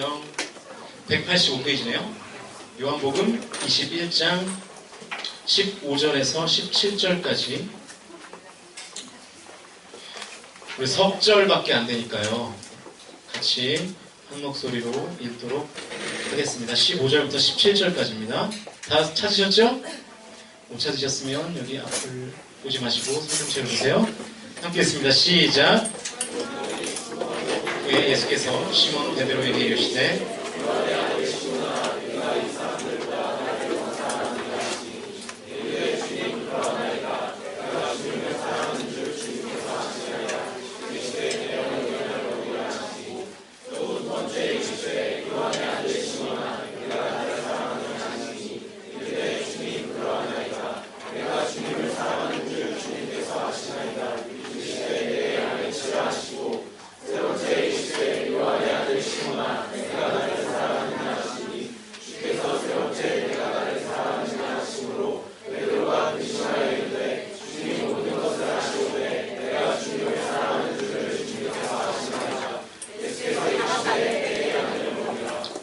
보시면 185페이지네요. 요한복음 21장 15절에서 17절까지 우리 석절밖에 안 되니까요. 같이 한 목소리로 읽도록 하겠습니다. 15절부터 17절까지입니다. 다 찾으셨죠? 못 찾으셨으면 여기 앞을 보지 마시고 성경책을 보세요. 함께 했습니다. 시작. 후에 예수께서 시몬 베드로에게 이르시되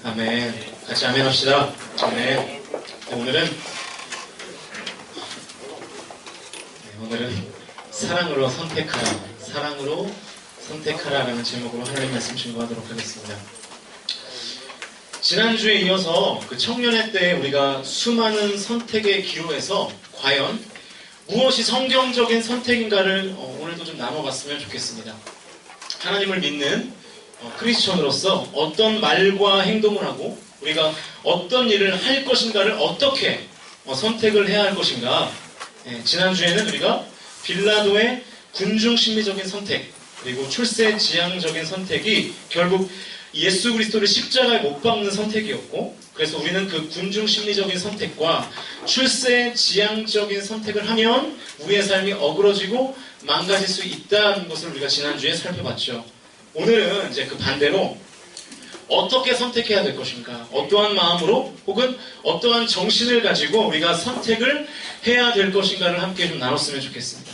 아멘. 같이 아멘 합시다. 아멘. 오늘은 사랑으로 선택하라, 사랑으로 선택하라라는 제목으로 하나님 말씀 증거하도록 하겠습니다. 지난주에 이어서 그 청년회 때 우리가 수많은 선택의 기로에서 과연 무엇이 성경적인 선택인가를 오늘도 좀 나눠봤으면 좋겠습니다. 하나님을 믿는 크리스천으로서 어떤 말과 행동을 하고 우리가 어떤 일을 할 것인가를 어떻게 선택을 해야 할 것인가. 지난주에는 우리가 빌라도의 군중 심리적인 선택 그리고 출세 지향적인 선택이 결국 예수 그리스도를 십자가에 못 박는 선택이었고, 그래서 우리는 그 군중 심리적인 선택과 출세 지향적인 선택을 하면 우리의 삶이 어그러지고 망가질 수 있다는 것을 우리가 지난주에 살펴봤죠. 오늘은 이제 그 반대로 어떻게 선택해야 될 것인가, 어떠한 마음으로 혹은 어떠한 정신을 가지고 우리가 선택을 해야 될 것인가를 함께 좀 나눴으면 좋겠습니다.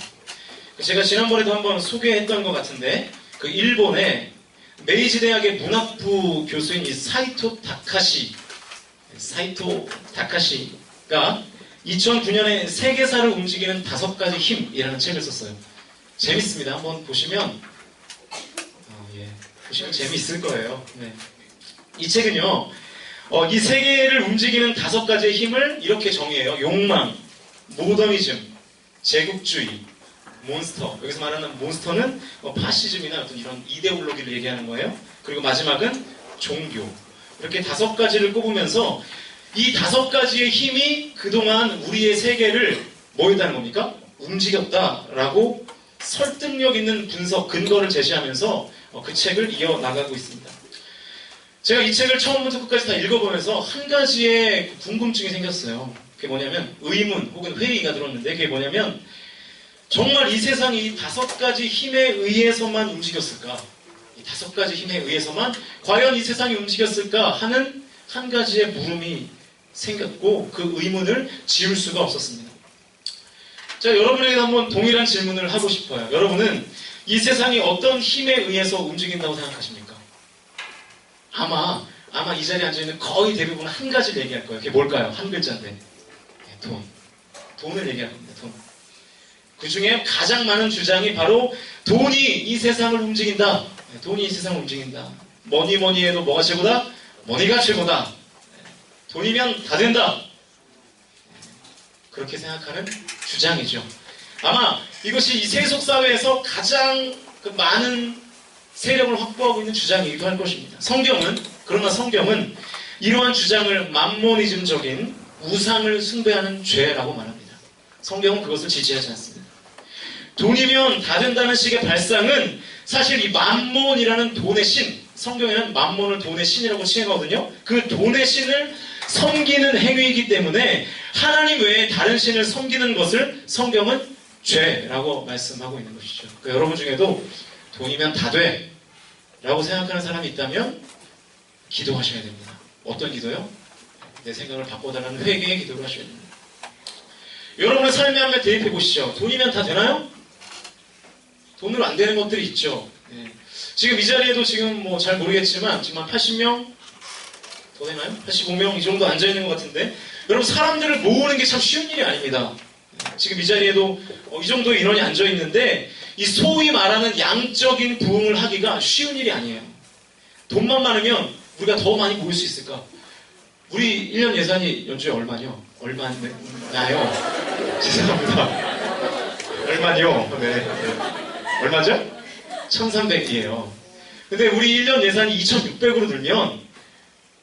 제가 지난번에도 한번 소개했던 것 같은데, 그 일본의 메이지 대학의 문학부 교수인 이 사이토 타카시가 2009년에 세계사를 움직이는 5가지 힘이라는 책을 썼어요. 재밌습니다. 한번 보시면 재미있을 거예요. 네. 이 책은요, 이 세계를 움직이는 5가지의 힘을 이렇게 정의해요. 욕망, 모더니즘, 제국주의, 몬스터. 여기서 말하는 몬스터는 파시즘이나 어떤 이런 이데올로기를 얘기하는 거예요. 그리고 마지막은 종교. 이렇게 5가지를 꼽으면서 이 5가지의 힘이 그동안 우리의 세계를 뭐 했다는 겁니까? 움직였다라고 설득력 있는 분석, 근거를 제시하면서 그 책을 이어나가고 있습니다. 제가 이 책을 처음부터 끝까지 다 읽어보면서 한 가지의 궁금증이 생겼어요. 그게 뭐냐면 의문 혹은 회의가 들었는데, 그게 뭐냐면 정말 이 세상이 이 5가지 힘에 의해서만 움직였을까? 이 5가지 힘에 의해서만 과연 이 세상이 움직였을까? 하는 한 가지의 물음이 생겼고, 그 의문을 지울 수가 없었습니다. 자, 여러분에게 한번 동일한 질문을 하고 싶어요. 여러분은 이 세상이 어떤 힘에 의해서 움직인다고 생각하십니까? 아마 이 자리에 앉아있는 거의 대부분은 한 가지를 얘기할 거예요. 그게 뭘까요? 한 글자인데. 돈. 돈을 얘기할 겁니다. 돈. 그 중에 가장 많은 주장이 바로 돈이 이 세상을 움직인다. 돈이 이 세상을 움직인다. 뭐니 해도 뭐가 최고다? 머니가 최고다. 돈이면 다 된다. 그렇게 생각하는 주장이죠. 아마 이것이 이 세속사회에서 가장 많은 세력을 확보하고 있는 주장이기도 할 것입니다. 그러나 성경은 이러한 주장을 맘모니즘적인 우상을 숭배하는 죄라고 말합니다. 성경은 그것을 지지하지 않습니다. 돈이면 다 된다는 식의 발상은 사실 이 맘몬이라는 돈의 신, 성경에는 맘몬을 돈의 신이라고 칭하거든요. 그 돈의 신을 섬기는 행위이기 때문에 하나님 외에 다른 신을 섬기는 것을 성경은 죄라고 말씀하고 있는 것이죠. 그러니까 여러분 중에도 돈이면 다 돼 라고 생각하는 사람이 있다면 기도하셔야 됩니다. 어떤 기도요? 내 생각을 바꿔달라는 회개의 기도를 하셔야 됩니다. 여러분의 삶에 한번 대입해 보시죠. 돈이면 다 되나요? 돈으로 안 되는 것들이 있죠. 네. 지금 이 자리에도 지금 뭐 잘 모르겠지만 지금 한 80명, 더 되나요? 85명 이 정도 앉아있는 것 같은데 여러분 사람들을 모으는 게 참 쉬운 일이 아닙니다. 지금 이 자리에도 이 정도의 인원이 앉아있는데 이 소위 말하는 양적인 부흥을 하기가 쉬운 일이 아니에요. 돈만 많으면 우리가 더 많이 모일 수 있을까? 우리 1년 예산이 연주에 얼마요? 얼마나요? 죄송합니다. 얼마요? 네. 얼마죠? 1300이에요. 근데 우리 1년 예산이 2600으로 들면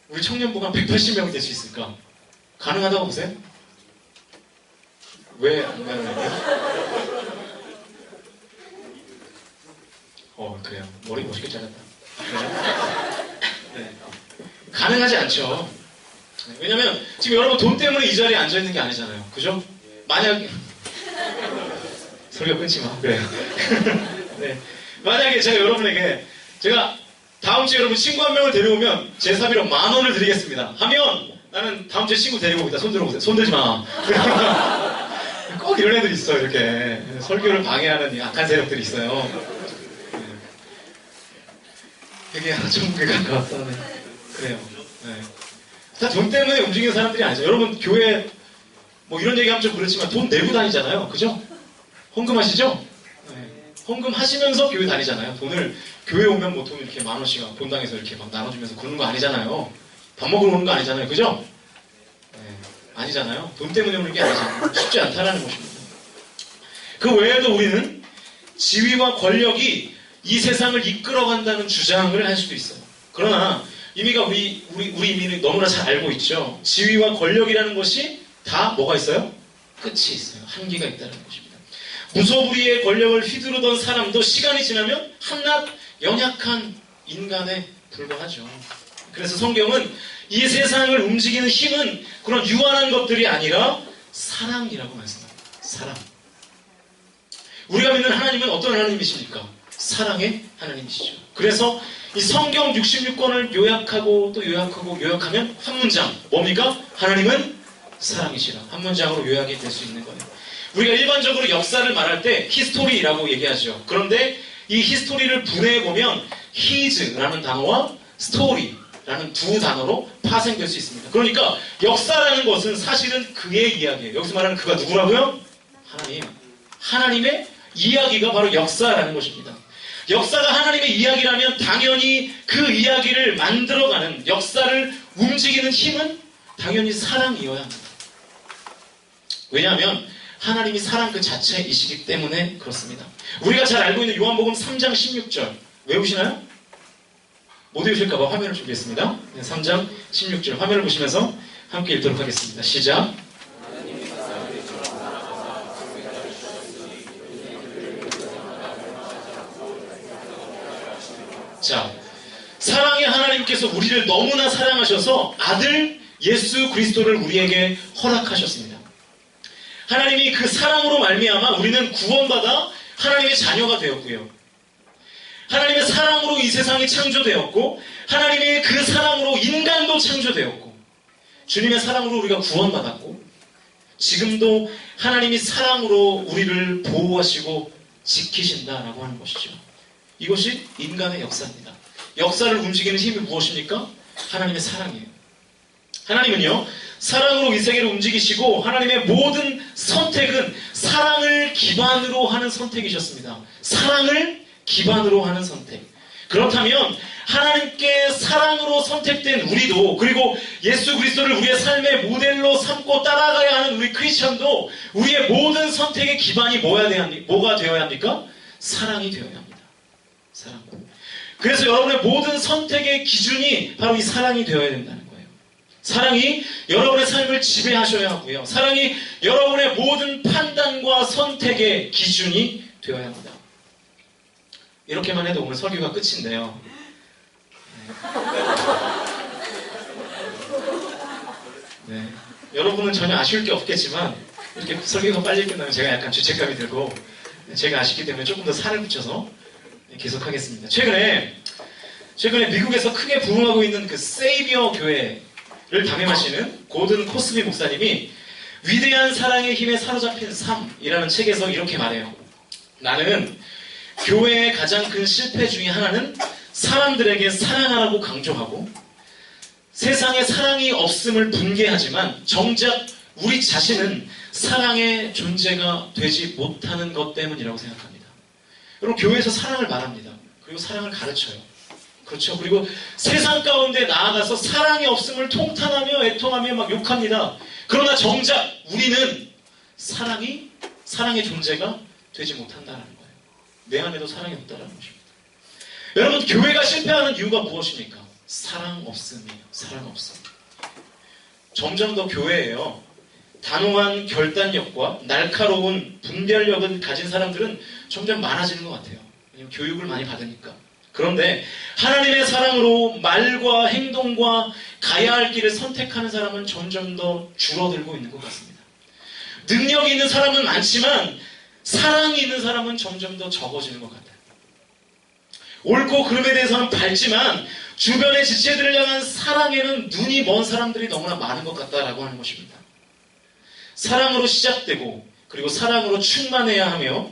우리 청년부가 180명이 될 수 있을까? 가능하다고 보세요? 왜 안 가능해요? 그래요. 머리 멋있게 잘랐다. 네. 가능하지 않죠. 왜냐면 지금 여러분 돈 때문에 이 자리에 앉아있는 게 아니잖아요. 그죠? 만약에 설교 끊지 마. 그래요. 네. 만약에 제가 다음 주에 여러분 친구 한 명을 데려오면 제 사비로 10,000원을 드리겠습니다. 하면 나는 다음 주에 친구 데리고 오겠다. 손 들어보세요. 손 들지 마. 꼭 이런 애들이 있어요. 이렇게 설교를 방해하는 악한 세력들이 있어요. 되게 천국에 가까웠다. 네. 그래요. 네. 다 돈 때문에 움직이는 사람들이 아니죠. 여러분 교회 뭐 이런 얘기하면 좀 그렇지만 돈 내고 다니잖아요. 그죠? 헌금하시죠? 네. 헌금하시면서 교회 다니잖아요. 돈을 교회 오면 뭐 돈 이렇게 10,000원씩 본당에서 이렇게 막 나눠주면서 그러는 거 아니잖아요. 밥 먹으러 오는 거 아니잖아요. 그죠? 네. 아니잖아요. 돈 때문에 오는 게 아니잖아요. 쉽지 않다라는 것입니다. 그 외에도 우리는 지위와 권력이 이 세상을 이끌어간다는 주장을 할 수도 있어요. 그러나 이미가 우리 이미는 너무나 잘 알고 있죠. 지위와 권력이라는 것이 다 뭐가 있어요? 끝이 있어요. 한계가 있다는 것입니다. 무소불위의 권력을 휘두르던 사람도 시간이 지나면 한낱 연약한 인간에 불과하죠. 그래서 성경은 이 세상을 움직이는 힘은 그런 유한한 것들이 아니라 사랑이라고 말씀합니다. 사랑. 우리가 믿는 하나님은 어떤 하나님이십니까? 사랑의 하나님이시죠. 그래서 이 성경 66권을 요약하면 한 문장. 뭡니까? 하나님은 사랑이시라. 한 문장으로 요약이 될 수 있는 거예요. 우리가 일반적으로 역사를 말할 때 히스토리라고 얘기하죠. 그런데 이 히스토리를 분해해보면 his라는 단어와 story라는 두 단어로 파생될 수 있습니다. 그러니까 역사라는 것은 사실은 그의 이야기예요. 여기서 말하는 그가 누구라고요? 하나님. 하나님의 이야기가 바로 역사라는 것입니다. 역사가 하나님의 이야기라면 당연히 그 이야기를 만들어가는 역사를 움직이는 힘은 당연히 사랑이어야 합니다. 왜냐하면 하나님이 사랑 그 자체이시기 때문에 그렇습니다. 우리가 잘 알고 있는 요한복음 3장 16절 외우시나요? 못 외우실까봐 화면을 준비했습니다. 3장 16절 화면을 보시면서 함께 읽도록 하겠습니다. 시작. 자, 사랑의 하나님께서 우리를 너무나 사랑하셔서 아들 예수 그리스도를 우리에게 허락하셨습니다. 하나님이 그 사랑으로 말미암아 우리는 구원받아 하나님의 자녀가 되었고요. 하나님의 사랑으로 이 세상이 창조되었고 하나님의 그 사랑으로 인간도 창조되었고 주님의 사랑으로 우리가 구원받았고 지금도 하나님이 사랑으로 우리를 보호하시고 지키신다라고 하는 것이죠. 이것이 인간의 역사입니다. 역사를 움직이는 힘이 무엇입니까? 하나님의 사랑이에요. 하나님은요, 사랑으로 이 세계를 움직이시고 하나님의 모든 선택은 사랑을 기반으로 하는 선택이셨습니다. 사랑을 기반으로 하는 선택. 그렇다면 하나님께 사랑으로 선택된 우리도 그리고 예수 그리스도를 우리의 삶의 모델로 삼고 따라가야 하는 우리 크리스천도 우리의 모든 선택의 기반이 뭐가 되어야 합니까? 사랑이 되어야 합니다. 사랑. 그래서 여러분의 모든 선택의 기준이 바로 이 사랑이 되어야 된다는 거예요. 사랑이 여러분의 삶을 지배하셔야 하고요. 사랑이 여러분의 모든 판단과 선택의 기준이 되어야 합니다. 이렇게만 해도 오늘 설교가 끝인데요. 네. 여러분은 전혀 아쉬울 게 없겠지만 이렇게 설교가 빨리 끝나면 제가 약간 죄책감이 들고 제가 아쉽기 때문에 조금 더 살을 붙여서 계속하겠습니다. 최근에 미국에서 크게 부흥하고 있는 그 세이비어 교회를 담임하시는 고든 코스비 목사님이 위대한 사랑의 힘에 사로잡힌 삶이라는 책에서 이렇게 말해요. 나는 교회의 가장 큰 실패 중에 하나는 사람들에게 사랑하라고 강조하고 세상에 사랑이 없음을 분개하지만 정작 우리 자신은 사랑의 존재가 되지 못하는 것 때문이라고 생각합니다. 여러분, 교회에서 사랑을 말합니다. 그리고 사랑을 가르쳐요. 그렇죠. 그리고 세상 가운데 나아가서 사랑이 없음을 통탄하며 애통하며 막 욕합니다. 그러나 정작 우리는 사랑의 존재가 되지 못한다는 거예요. 내 안에도 사랑이 없다는 것입니다. 여러분, 교회가 실패하는 이유가 무엇입니까? 사랑 없음이에요. 사랑 없음. 점점 더 교회예요. 단호한 결단력과 날카로운 분별력을 가진 사람들은 점점 많아지는 것 같아요. 왜냐하면 교육을 많이 받으니까. 그런데 하나님의 사랑으로 말과 행동과 가야 할 길을 선택하는 사람은 점점 더 줄어들고 있는 것 같습니다. 능력이 있는 사람은 많지만 사랑이 있는 사람은 점점 더 적어지는 것 같아요. 옳고 그름에 대해서는 밝지만 주변의 지체들을 향한 사랑에는 눈이 먼 사람들이 너무나 많은 것 같다라고 하는 것입니다. 사랑으로 시작되고 그리고 사랑으로 충만해야 하며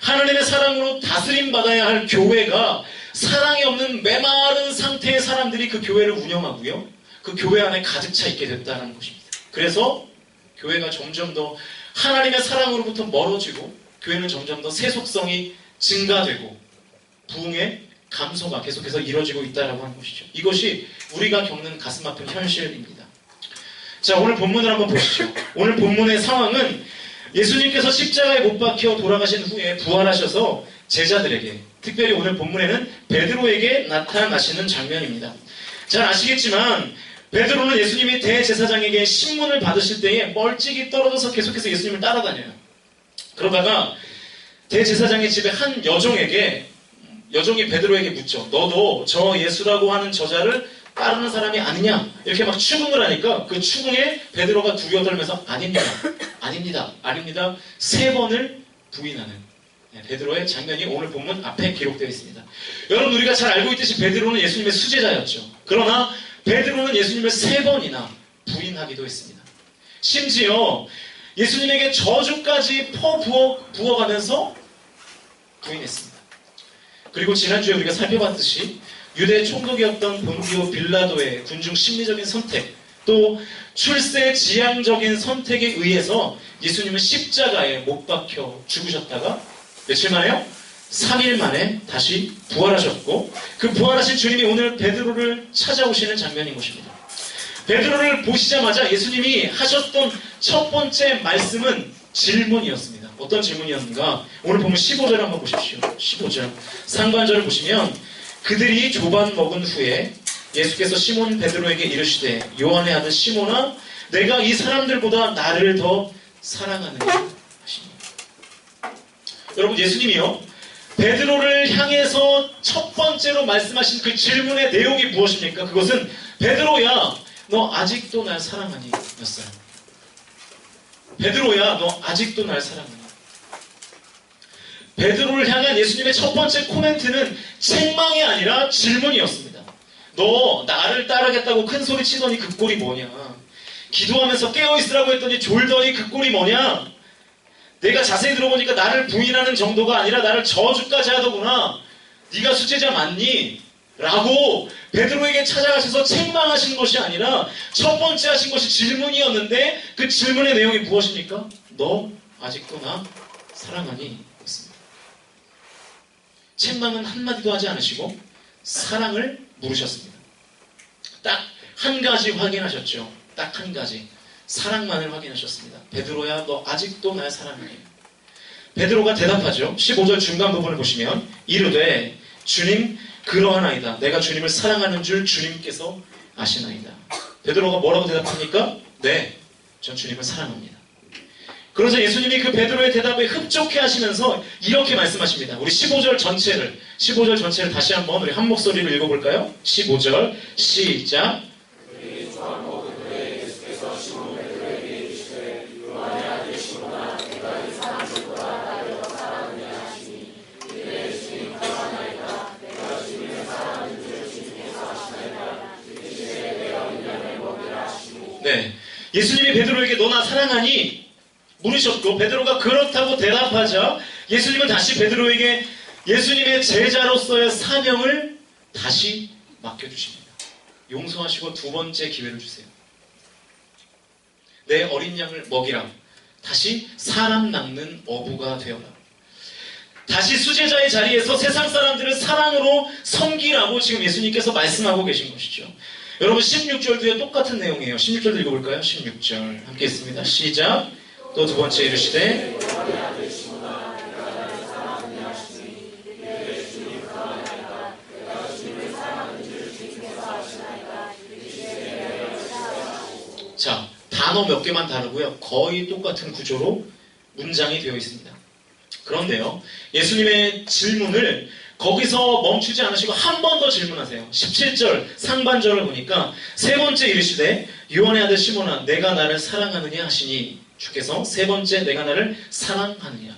하나님의 사랑으로 다스림 받아야 할 교회가 사랑이 없는 메마른 상태의 사람들이 그 교회를 운영하고요. 그 교회 안에 가득 차 있게 됐다는 것입니다. 그래서 교회가 점점 더 하나님의 사랑으로부터 멀어지고 교회는 점점 더 세속성이 증가되고 부흥의 감소가 계속해서 이루어지고 있다는 것이죠. 이것이 우리가 겪는 가슴 아픈 현실입니다. 자, 오늘 본문을 한번 보시죠. 오늘 본문의 상황은 예수님께서 십자가에 못 박혀 돌아가신 후에 부활하셔서 제자들에게, 특별히 오늘 본문에는 베드로에게 나타나시는 장면입니다. 잘 아시겠지만 베드로는 예수님이 대제사장에게 신문을 받으실 때에 멀찍이 떨어져서 계속해서 예수님을 따라다녀요. 그러다가 대제사장의 집에 한 여종이 베드로에게 묻죠. 너도 저 예수라고 하는 저자를 따르는 사람이 아니냐? 이렇게 막 추궁을 하니까 그 추궁에 베드로가 두려워 떨면서 아닙니다. 3번을 부인하는 베드로의 장면이 오늘 본문 앞에 기록되어 있습니다. 여러분, 우리가 잘 알고 있듯이 베드로는 예수님의 수제자였죠. 그러나 베드로는 예수님을 3번이나 부인하기도 했습니다. 심지어 예수님에게 저주까지 부어가면서 부인했습니다. 그리고 지난주에 우리가 살펴봤듯이 유대 총독이었던 본디오 빌라도의 군중 심리적인 선택, 또 출세 지향적인 선택에 의해서 예수님은 십자가에 못 박혀 죽으셨다가 며칠 만에요? 3일 만에 다시 부활하셨고, 그 부활하신 주님이 오늘 베드로를 찾아오시는 장면인 것입니다. 베드로를 보시자마자 예수님이 하셨던 첫 번째 말씀은 질문이었습니다. 어떤 질문이었는가? 오늘 보면 15절 한번 보십시오. 15절 상반절을 보시면 그들이 조반 먹은 후에 예수께서 시몬 베드로에게 이르시되 요한의 아들 시몬아 내가 이 사람들보다 나를 더 사랑하느냐 하십니다. 여러분, 예수님이요 베드로를 향해서 첫 번째로 말씀하신 그 질문의 내용이 무엇입니까? 그것은 베드로야 너 아직도 날 사랑하니? 였어요. 베드로야 너 아직도 날 사랑하니? 베드로를 향한 예수님의 첫 번째 코멘트는 책망이 아니라 질문이었습니다. 너 나를 따르겠다고 큰 소리 치더니 그 꼴이 뭐냐? 기도하면서 깨어있으라고 했더니 졸더니 그 꼴이 뭐냐? 내가 자세히 들어보니까 나를 부인하는 정도가 아니라 나를 저주까지 하더구나. 네가 수제자 맞니? 라고 베드로에게 찾아가셔서 책망하신 것이 아니라 첫 번째 하신 것이 질문이었는데 그 질문의 내용이 무엇입니까? 너 아직도 나 사랑하니? 였습니다. 책망은 한마디도 하지 않으시고 사랑을 물으셨습니다. 딱 한 가지 확인하셨죠. 딱 한 가지. 사랑만을 확인하셨습니다. 베드로야 너 아직도 날 사랑하니? 베드로가 대답하죠. 15절 중간 부분을 보시면 이르되 주님 그러하나이다. 내가 주님을 사랑하는 줄 주님께서 아시나이다. 베드로가 뭐라고 대답합니까? 네, 전 주님을 사랑합니다. 그러자 예수님이 그 베드로의 대답에 흡족해 하시면서 이렇게 말씀하십니다. 우리 15절 전체를 다시 한번 우리 한 목소리로 읽어볼까요? 15절 시작. 네, 예수님이 베드로에게 너 나 사랑하니? 물으셨고 베드로가 그렇다고 대답하자 예수님은 다시 베드로에게 예수님의 제자로서의 사명을 다시 맡겨주십니다. 용서하시고 두 번째 기회를 주세요. 내 어린 양을 먹이라. 다시 사람 낚는 어부가 되어라. 다시 수제자의 자리에서 세상 사람들을 사랑으로 섬기라고 지금 예수님께서 말씀하고 계신 것이죠. 여러분 16절도에 똑같은 내용이에요. 16절 읽어볼까요? 16절 함께 있습니다. 시작. 또 두 번째 이르시되 자, 단어 몇 개만 다르고요. 거의 똑같은 구조로 문장이 되어 있습니다. 그런데요, 예수님의 질문을 거기서 멈추지 않으시고 한 번 더 질문하세요. 17절 상반절을 보니까 세 번째 이르시되 요한의 아들 시몬아 내가 나를 사랑하느냐 하시니 주께서 세 번째 내가 나를 사랑하느냐.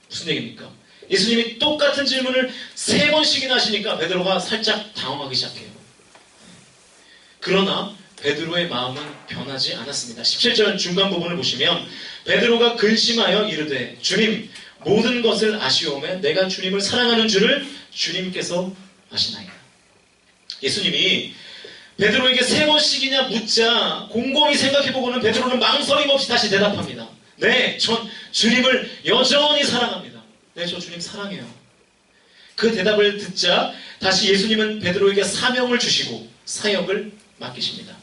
무슨 얘기입니까? 예수님이 똑같은 질문을 세 번씩이나 하시니까 베드로가 살짝 당황하기 시작해요. 그러나 베드로의 마음은 변하지 않았습니다. 17절 중간 부분을 보시면 베드로가 근심하여 이르되 주님 모든 것을 아시오매 내가 주님을 사랑하는 줄을 주님께서 아시나이다. 예수님이 베드로에게 세 번씩이냐 묻자 곰곰이 생각해보고는 베드로는 망설임 없이 다시 대답합니다. 네, 전 주님을 여전히 사랑합니다. 네, 저 주님 사랑해요. 그 대답을 듣자 다시 예수님은 베드로에게 사명을 주시고 사역을 맡기십니다.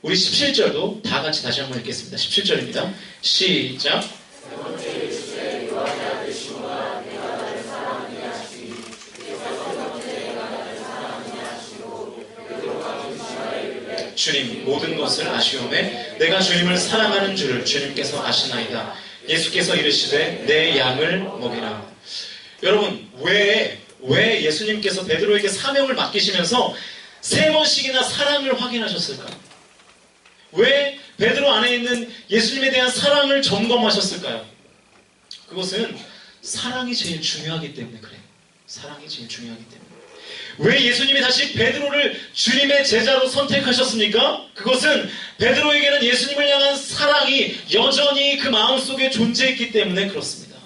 우리 17절도 다 같이 다시 한번 읽겠습니다. 17절입니다. 시작. 주님 모든 것을 아시오매 내가 주님을 사랑하는 줄을 주님께서 아시나이다. 예수께서 이르시되 내 양을 먹이라. 여러분 왜 예수님께서 베드로에게 사명을 맡기시면서 세 번씩이나 사랑을 확인하셨을까요? 왜 베드로 안에 있는 예수님에 대한 사랑을 점검하셨을까요? 그것은 사랑이 제일 중요하기 때문에 그래요. 사랑이 제일 중요하기 때문에. 왜 예수님이 다시 베드로를 주님의 제자로 선택하셨습니까? 그것은 베드로에게는 예수님을 향한 사랑이 여전히 그 마음속에 존재했기 때문에 그렇습니다.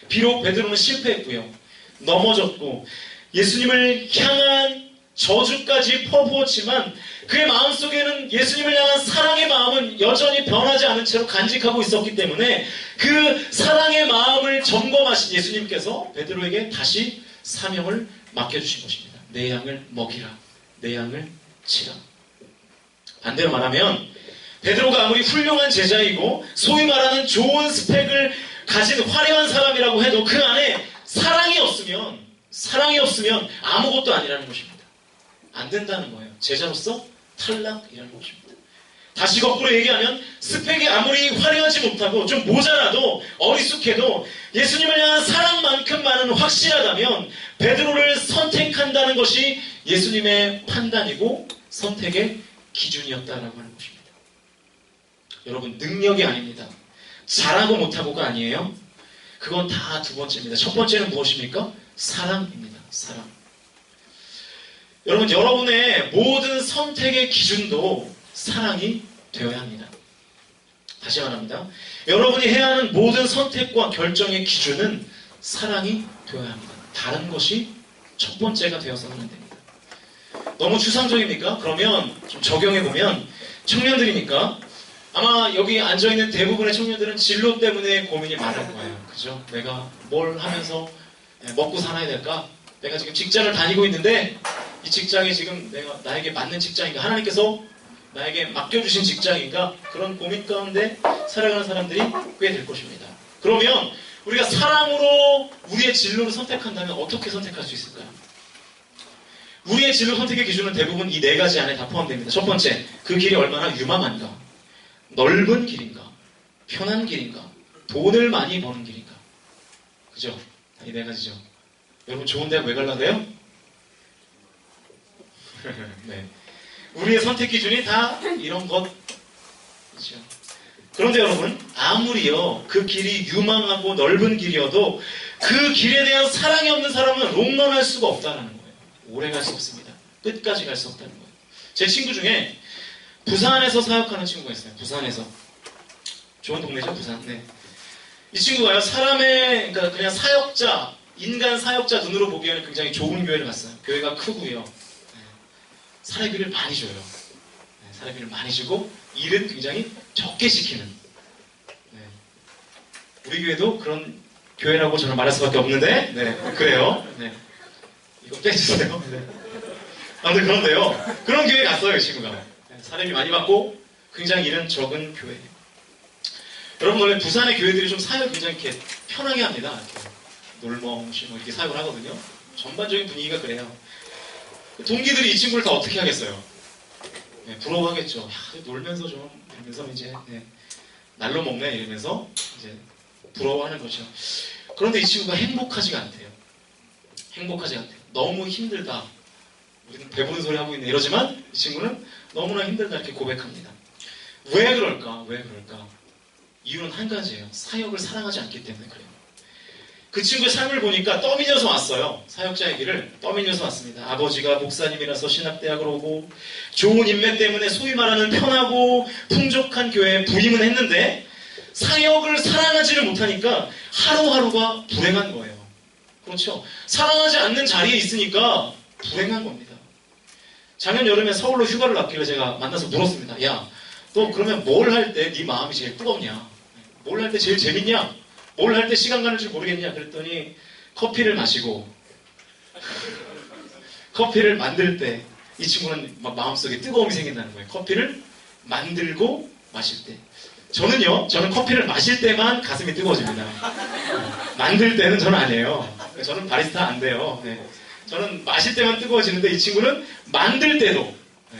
비록 베드로는 실패했고요. 넘어졌고 예수님을 향한 저주까지 퍼부었지만 그의 마음속에는 예수님을 향한 사랑의 마음은 여전히 변하지 않은 채로 간직하고 있었기 때문에 그 사랑의 마음을 점검하신 예수님께서 베드로에게 다시 사명을 맡겨주신 것입니다. 내 양을 먹이라. 내 양을 치라. 반대로 말하면 베드로가 아무리 훌륭한 제자이고 소위 말하는 좋은 스펙을 가진 화려한 사람이라고 해도 그 안에 사랑이 없으면 아무것도 아니라는 것입니다. 안 된다는 거예요. 제자로서 탈락이라는 것입니다. 다시 거꾸로 얘기하면 스펙이 아무리 화려하지 못하고 좀 모자라도 어리숙해도 예수님을 향한 사랑만큼 많은 확실하다면 베드로를 선택한다는 것이 예수님의 판단이고 선택의 기준이었다라고 하는 것입니다. 여러분 능력이 아닙니다. 잘하고 못하고가 아니에요. 그건 다 두 번째입니다. 첫 번째는 무엇입니까? 사랑입니다. 사랑. 여러분 여러분의 모든 선택의 기준도 사랑이 되어야 합니다. 다시 말합니다. 여러분이 해야 하는 모든 선택과 결정의 기준은 사랑이 되어야 합니다. 다른 것이 첫 번째가 되어서는 안 됩니다. 너무 추상적입니까? 그러면 좀 적용해보면 청년들이니까 아마 여기 앉아있는 대부분의 청년들은 진로 때문에 고민이 많을 거예요. 그죠? 내가 뭘 하면서 먹고 살아야 될까? 내가 지금 직장을 다니고 있는데 이 직장이 지금 나에게 맞는 직장인가? 하나님께서 나에게 맡겨주신 직장인가? 그런 고민 가운데 살아가는 사람들이 꽤 될 것입니다. 그러면 우리가 사랑으로 우리의 진로를 선택한다면 어떻게 선택할 수 있을까요? 우리의 진로 선택의 기준은 대부분 이 네 가지 안에 다 포함됩니다. 첫 번째, 그 길이 얼마나 유망한가? 넓은 길인가? 편한 길인가? 돈을 많이 버는 길인가? 그죠? 이 네 가지죠. 여러분 좋은 대학 왜 갈라고요? 네. 우리의 선택 기준이 다 이런 것이죠. 그런데 여러분 아무리요 그 길이 유망하고 넓은 길이어도 그 길에 대한 사랑이 없는 사람은 롱런할 수가 없다는 거예요. 오래 갈 수 없습니다. 끝까지 갈 수 없다는 거예요. 제 친구 중에 부산에서 사역하는 친구가 있어요. 부산에서. 좋은 동네죠 부산. 네. 이 친구가요 사람의 그러니까 그냥 사역자 인간 사역자 눈으로 보기에는 굉장히 좋은 교회를 갔어요. 교회가 크고요. 사례비를 많이 줘요. 네, 사례비를 많이 주고 일은 굉장히 적게 시키는. 네. 우리 교회도 그런 교회라고 저는 말할 수밖에 없는데, 네, 그래요. 네. 이거 빼주세요. 네. 아무튼 그런데요. 그런 교회 갔어요, 이 친구가. 네, 사례비 많이 받고 굉장히 일은 적은 교회. 여러분 원래 부산의 교회들이 좀 사역을 굉장히 이렇게 편하게 합니다. 이렇게 놀멍시 뭐 이렇게 사역을 하거든요. 전반적인 분위기가 그래요. 동기들이 이 친구를 다 어떻게 하겠어요? 네, 부러워하겠죠. 야, 놀면서 좀 이러면서 이제 네, 날로 먹네 이러면서 이제 부러워하는 거죠. 그런데 이 친구가 행복하지가 않대요. 행복하지 않대요. 너무 힘들다. 우리는 배부른 소리 하고 있네 이러지만 이 친구는 너무나 힘들다 이렇게 고백합니다. 왜 그럴까? 왜 그럴까? 이유는 한 가지예요. 사역을 사랑하지 않기 때문에 그래요. 그 친구의 삶을 보니까 떠밀려서 왔어요. 사역자의 길을 떠밀려서 왔습니다. 아버지가 목사님이라서 신학대학을 오고 좋은 인맥 때문에 소위 말하는 편하고 풍족한 교회에 부임은 했는데 사역을 사랑하지를 못하니까 하루하루가 불행한 거예요. 그렇죠? 사랑하지 않는 자리에 있으니까 불행한 겁니다. 작년 여름에 서울로 휴가를 갔길래 제가 만나서 물었습니다. 야, 너 그러면 뭘 할 때 네 마음이 제일 뜨겁냐? 뭘 할 때 제일 재밌냐? 뭘 할 때 시간 가는 줄 모르겠냐? 그랬더니 커피를 마시고 커피를 만들 때 이 친구는 막 마음속에 뜨거움이 생긴다는 거예요. 커피를 만들고 마실 때. 저는 커피를 마실 때만 가슴이 뜨거워집니다. 만들 때는 저는 아니에요. 저는 바리스타 안 돼요. 네. 저는 마실 때만 뜨거워지는데 이 친구는 만들 때도 네.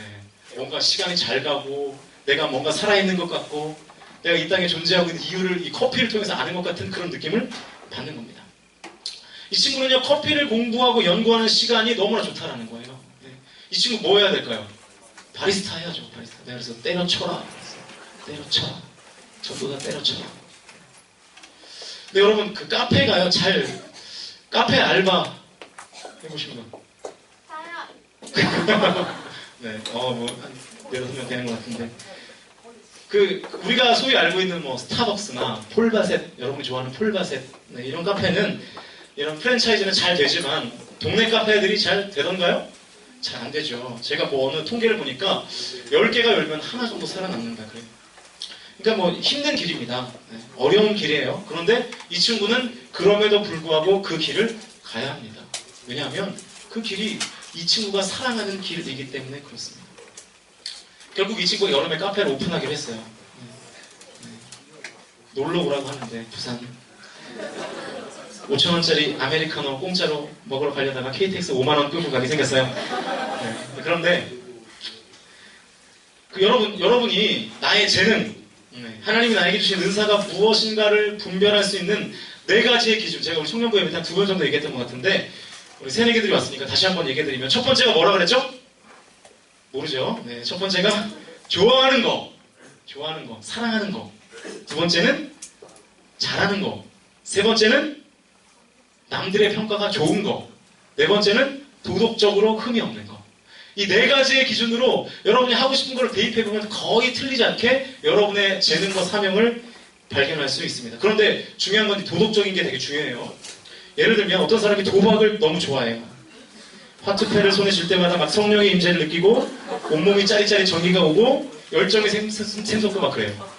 뭔가 시간이 잘 가고 내가 뭔가 살아있는 것 같고 내가 이 땅에 존재하고 있는 이유를 이 커피를 통해서 아는 것 같은 그런 느낌을 받는 겁니다. 이 친구는요, 커피를 공부하고 연구하는 시간이 너무나 좋다라는 거예요. 네. 이 친구 뭐 해야 될까요? 바리스타 해야죠, 바리스타. 내가 그래서 때려쳐라. 때려쳐라. 전부 다 때려쳐라. 근데 여러분, 그 카페 가요, 카페 알바 해보신 분? 저요. 네, 한 4-5명 되는 것 같은데. 우리가 소위 알고 있는 스타벅스나 폴바셋, 여러분이 좋아하는 폴바셋, 네, 이런 카페는, 이런 프랜차이즈는 잘 되지만, 동네 카페들이 잘 되던가요? 잘 안 되죠. 제가 어느 통계를 보니까, 10개가 열면 하나 정도 살아남는다 그래요. 그러니까 힘든 길입니다. 네, 어려운 길이에요. 그런데 이 친구는 그럼에도 불구하고 그 길을 가야 합니다. 왜냐하면 그 길이 이 친구가 사랑하는 길이기 때문에 그렇습니다. 결국 이 친구가 여름에 카페를 오픈하기로 했어요. 놀러 오라고 하는데 부산 5,000원짜리 아메리카노 공짜로 먹으러 가려다가 KTX 5만원 끌고 가게 생겼어요. 네. 그런데 여러분이 나의 재능, 하나님이 나에게 주신 은사가 무엇인가를 분별할 수 있는 4가지의 기준, 제가 우리 청년부에 한 2번 정도 얘기했던 것 같은데 우리 새내기들이 왔으니까 다시 한번 얘기해드리면, 첫 번째가 뭐라 그랬죠? 모르죠? 네, 첫 번째가 좋아하는 거, 사랑하는 거. 두 번째는 잘하는 거. 세 번째는 남들의 평가가 좋은 거. 네 번째는 도덕적으로 흠이 없는 거. 이 4가지의 기준으로 여러분이 하고 싶은 걸 대입해보면 거의 틀리지 않게 여러분의 재능과 사명을 발견할 수 있습니다. 그런데 중요한 건 도덕적인 게 되게 중요해요. 예를 들면 어떤 사람이 도박을 너무 좋아해요. 화투패를 손에 쥘 때마다 막 성령의 임재를 느끼고 온몸이 짜릿짜릿 전기가 오고 열정이 샘솟고 막 그래요.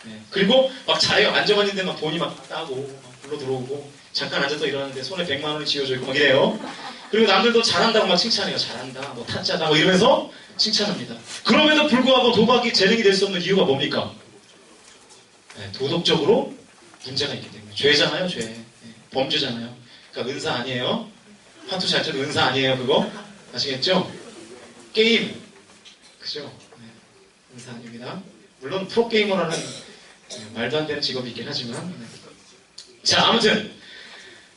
네. 그리고 막 잘해요. 앉아봤는데 막 돈이 막 따고 막 불러 들어오고 잠깐 앉아서 일어났는데 손에 100만 원이 쥐어져 있고 막 이래요. 그리고 남들도 잘한다고 막 칭찬해요. 잘한다, 타짜다 이러면서 칭찬합니다. 그럼에도 불구하고 도박이 재능이 될 수 없는 이유가 뭡니까? 네, 도덕적으로 문제가 있기 때문에. 죄잖아요, 죄. 네, 범죄잖아요. 그러니까 은사 아니에요. 화투 잘 쳐도 은사 아니에요, 그거. 아시겠죠? 게임. 그죠? 네, 은사 아닙니다. 물론 프로게이머라는 말도 안 되는 직업이 있긴 하지만. 네. 자, 아무튼.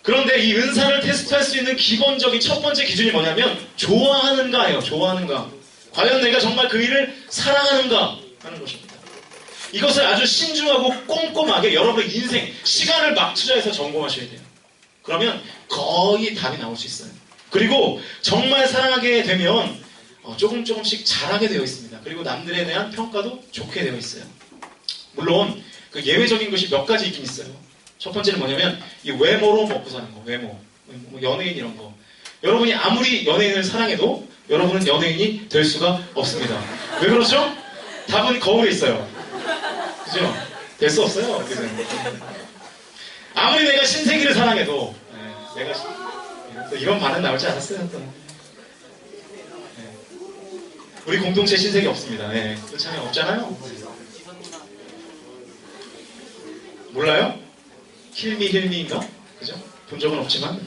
그런데 이 은사를 테스트할 수 있는 기본적인 첫 번째 기준이 뭐냐면 좋아하는가예요. 좋아하는가. 과연 내가 정말 그 일을 사랑하는가 하는 것입니다. 이것을 아주 신중하고 꼼꼼하게 여러분의 인생, 시간을 막 투자해서 점검하셔야 돼요. 그러면 거의 답이 나올 수 있어요. 그리고 정말 사랑하게 되면 조금씩 잘하게 되어 있습니다. 그리고 남들에 대한 평가도 좋게 되어 있어요. 물론 그 예외적인 것이 몇 가지 있긴 있어요. 첫 번째는 뭐냐면 이 외모로 먹고 사는 거. 외모. 연예인 이런 거. 여러분이 아무리 연예인을 사랑해도 여러분은 연예인이 될 수가 없습니다. 왜 그렇죠? 답은 거울에 있어요. 그죠? 될 수 없어요. 그죠? 아무리 내가 신세기를 사랑해도 또 이런 반응 나올지 않았어요. 또. 우리 공동체 신세기 없습니다. 그렇잖아요. 없잖아요. 몰라요? 힐미인가? 그죠? 본 적은 없지만.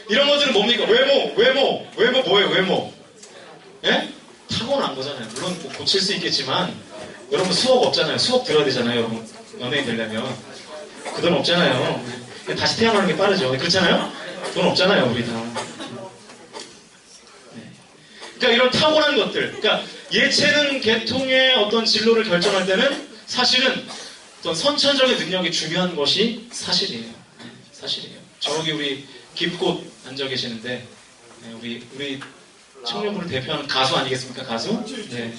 이런 것들은 뭡니까? 외모 뭐예요? 외모. 예? 타고난 거잖아요. 물론 뭐 고칠 수 있겠지만, 여러분 수업 없잖아요. 수업 들어야 되잖아요. 여러분 연예인 되려면. 그 돈 없잖아요. 다시 태어나는 게 빠르죠. 그렇잖아요? 돈 없잖아요. 우리 다. 그러니까 이런 타고난 것들. 그러니까 예체능 계통의 어떤 진로를 결정할 때는 사실은 어떤 선천적인 능력이 중요한 것이 사실이에요. 사실이에요. 저기 우리 김꽃 앉아 계시는데 우리 청년부를 대표하는 가수 아니겠습니까? 가수? 네.